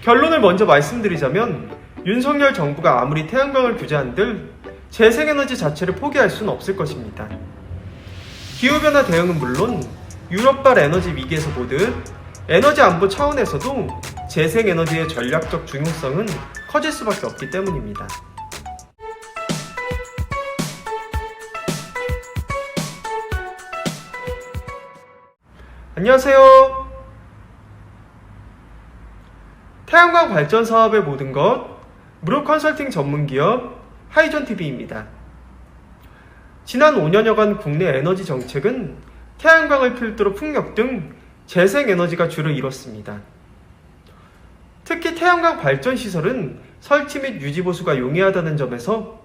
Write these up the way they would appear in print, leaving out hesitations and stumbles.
결론을 먼저 말씀드리자면 윤석열 정부가 아무리 태양광을 규제한들 재생에너지 자체를 포기할 수는 없을 것입니다. 기후변화 대응은 물론 유럽발 에너지 위기에서 보듯 에너지 안보 차원에서도 재생에너지의 전략적 중요성은 커질 수밖에 없기 때문입니다. 안녕하세요. 태양광 발전 사업의 모든 것 무료 컨설팅 전문기업 하이존TV입니다. 지난 5년여간 국내 에너지 정책은 태양광을 필두로 풍력 등 재생에너지가 주를 이뤘습니다. 특히 태양광 발전 시설은 설치 및 유지 보수가 용이하다는 점에서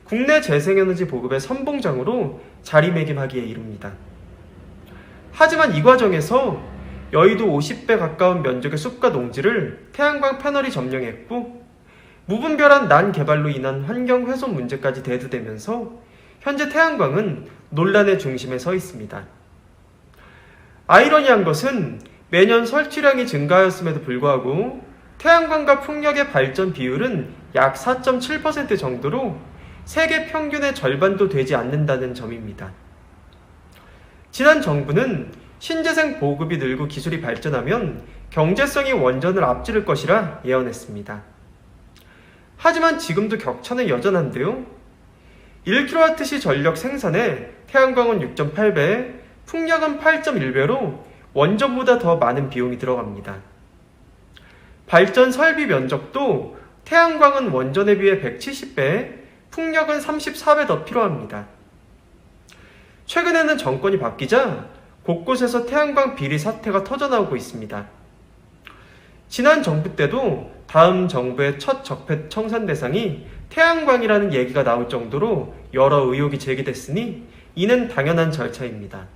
국내 재생에너지 보급의 선봉장으로 자리매김하기에 이릅니다. 하지만 이 과정에서 여의도 50배 가까운 면적의 숲과 농지를 태양광 패널이 점령했고 무분별한 난 개발로 인한 환경 훼손 문제까지 대두되면서 현재 태양광은 논란의 중심에 서 있습니다. 아이러니한 것은 매년 설치량이 증가하였음에도 불구하고 태양광과 풍력의 발전 비율은 약 4.7% 정도로 세계 평균의 절반도 되지 않는다는 점입니다. 지난 정부는 신재생 보급이 늘고 기술이 발전하면 경제성이 원전을 앞지를 것이라 예언했습니다. 하지만 지금도 격차는 여전한데요. 1kWh 전력 생산에 태양광은 6.8배, 풍력은 8.1배로 원전보다 더 많은 비용이 들어갑니다. 발전 설비 면적도 태양광은 원전에 비해 170배, 풍력은 34배 더 필요합니다. 최근에는 정권이 바뀌자 곳곳에서 태양광 비리 사태가 터져나오고 있습니다. 지난 정부 때도 다음 정부의 첫 적폐 청산 대상이 태양광이라는 얘기가 나올 정도로 여러 의혹이 제기됐으니 이는 당연한 절차입니다.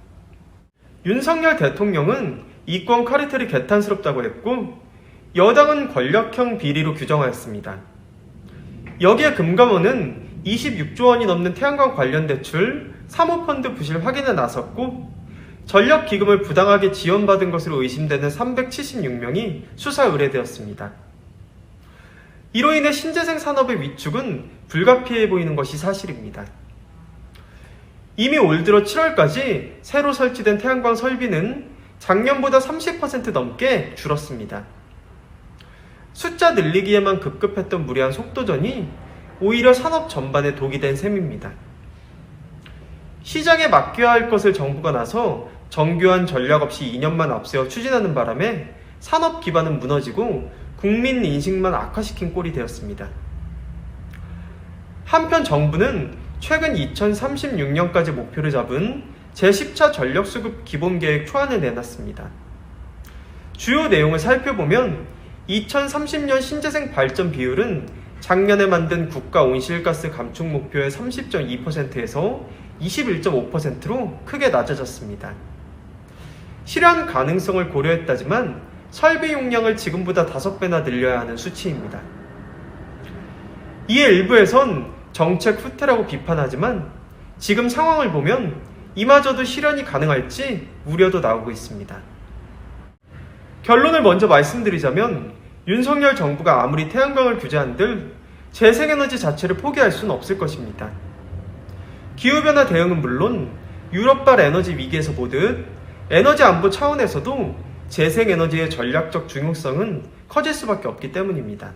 윤석열 대통령은 이권 카르텔이 개탄스럽다고 했고 여당은 권력형 비리로 규정하였습니다. 여기에 금감원은 26조 원이 넘는 태양광 관련 대출, 사모펀드 부실 확인에 나섰고 전력기금을 부당하게 지원받은 것으로 의심되는 376명이 수사 의뢰되었습니다. 이로 인해 신재생 산업의 위축은 불가피해 보이는 것이 사실입니다. 이미 올 들어 7월까지 새로 설치된 태양광 설비는 작년보다 30% 넘게 줄었습니다. 숫자 늘리기에만 급급했던 무리한 속도전이 오히려 산업 전반에 독이 된 셈입니다. 시장에 맡겨야 할 것을 정부가 나서 정교한 전략 없이 2년만 앞세워 추진하는 바람에 산업 기반은 무너지고 국민 인식만 악화시킨 꼴이 되었습니다. 한편 정부는 최근 2036년까지 목표를 잡은 제10차 전력수급 기본계획 초안을 내놨습니다. 주요 내용을 살펴보면 2030년 신재생 발전 비율은 작년에 만든 국가 온실가스 감축 목표의 30.2%에서 21.5%로 크게 낮아졌습니다. 실현 가능성을 고려했다지만 설비 용량을 지금보다 5배나 늘려야 하는 수치입니다. 이에 일부에선 정책 후퇴라고 비판하지만 지금 상황을 보면 이마저도 실현이 가능할지 우려도 나오고 있습니다. 결론을 먼저 말씀드리자면 윤석열 정부가 아무리 태양광을 규제한들 재생에너지 자체를 포기할 수는 없을 것입니다. 기후변화 대응은 물론 유럽발 에너지 위기에서 보듯 에너지 안보 차원에서도 재생에너지의 전략적 중요성은 커질 수밖에 없기 때문입니다.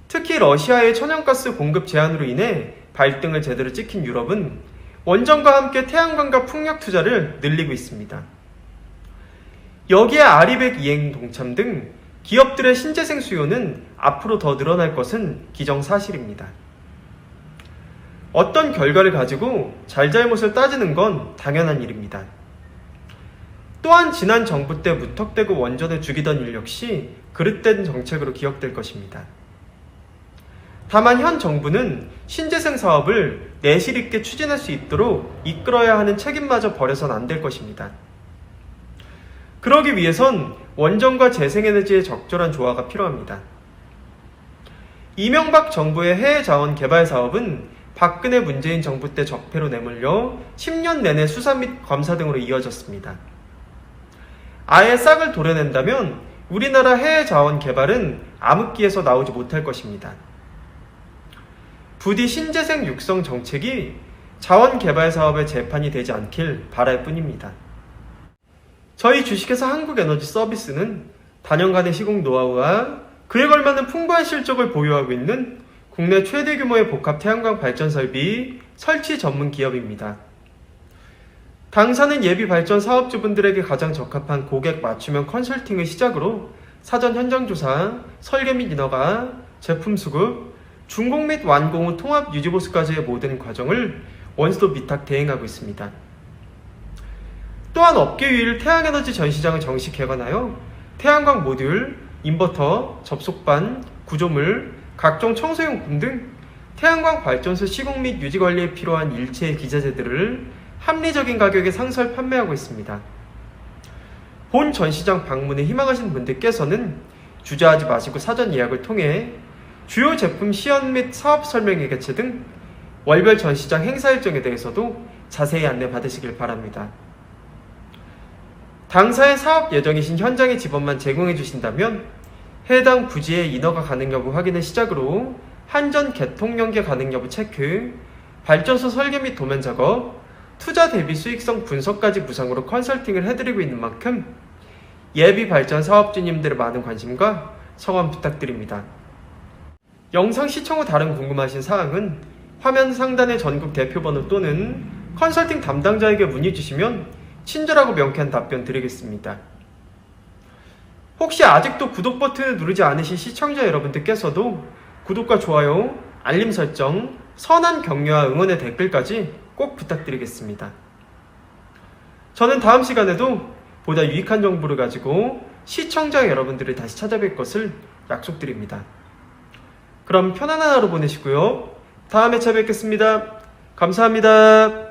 특히 러시아의 천연가스 공급 제한으로 인해 발등을 제대로 찍힌 유럽은 원전과 함께 태양광과 풍력 투자를 늘리고 있습니다. 여기에 아리백 이행 동참 등 기업들의 신재생 수요는 앞으로 더 늘어날 것은 기정사실입니다. 어떤 결과를 가지고 잘잘못을 따지는 건 당연한 일입니다. 또한 지난 정부 때 무턱대고 원전을 죽이던 일 역시 그릇된 정책으로 기억될 것입니다. 다만 현 정부는 신재생 사업을 내실 있게 추진할 수 있도록 이끌어야 하는 책임마저 버려선 안 될 것입니다. 그러기 위해선 원전과 재생에너지의 적절한 조화가 필요합니다. 이명박 정부의 해외 자원 개발 사업은 박근혜 문재인 정부 때 적폐로 내몰려 10년 내내 수사 및 검사 등으로 이어졌습니다. 아예 싹을 도려낸다면 우리나라 해외 자원 개발은 암흑기에서 나오지 못할 것입니다. 부디 신재생 육성 정책이 자원 개발 사업의 재판이 되지 않길 바랄 뿐입니다. 저희 주식회사 한국에너지서비스는 다년간의 시공 노하우와 그에 걸맞는 풍부한 실적을 보유하고 있는 국내 최대 규모의 복합 태양광 발전 설비 설치 전문 기업입니다. 당사는 예비 발전 사업주분들에게 가장 적합한 고객 맞춤형 컨설팅을 시작으로 사전 현장 조사, 설계 및 인허가, 제품 수급, 준공 및 완공 후 통합 유지 보수까지의 모든 과정을 원스톱 위탁 대행하고 있습니다. 또한 업계 유일 태양에너지 전시장을 정식 개관하여 태양광 모듈, 인버터, 접속반, 구조물, 각종 청소용품 등 태양광 발전소 시공 및 유지 관리에 필요한 일체의 기자재들을 합리적인 가격에 상설 판매하고 있습니다. 본 전시장 방문에 희망하시는 분들께서는 주저하지 마시고 사전 예약을 통해 주요 제품 시연 및 사업 설명회 개최 등 월별 전시장 행사 일정에 대해서도 자세히 안내 받으시길 바랍니다. 당사의 사업 예정이신 현장의 지번만 제공해 주신다면 해당 부지의 인허가 가능 여부 확인을 시작으로 한전 개통 연계 가능 여부 체크, 발전소 설계 및 도면 작업, 투자 대비 수익성 분석까지 무상으로 컨설팅을 해드리고 있는 만큼 예비 발전 사업주님들의 많은 관심과 성원 부탁드립니다. 영상 시청 후 다른 궁금하신 사항은 화면 상단의 전국 대표번호 또는 컨설팅 담당자에게 문의 주시면 친절하고 명쾌한 답변 드리겠습니다. 혹시 아직도 구독 버튼을 누르지 않으신 시청자 여러분들께서도 구독과 좋아요, 알림 설정, 선한 격려와 응원의 댓글까지 꼭 부탁드리겠습니다. 저는 다음 시간에도 보다 유익한 정보를 가지고 시청자 여러분들을 다시 찾아뵐 것을 약속드립니다. 그럼 편안한 하루 보내시고요. 다음에 찾아뵙겠습니다. 감사합니다.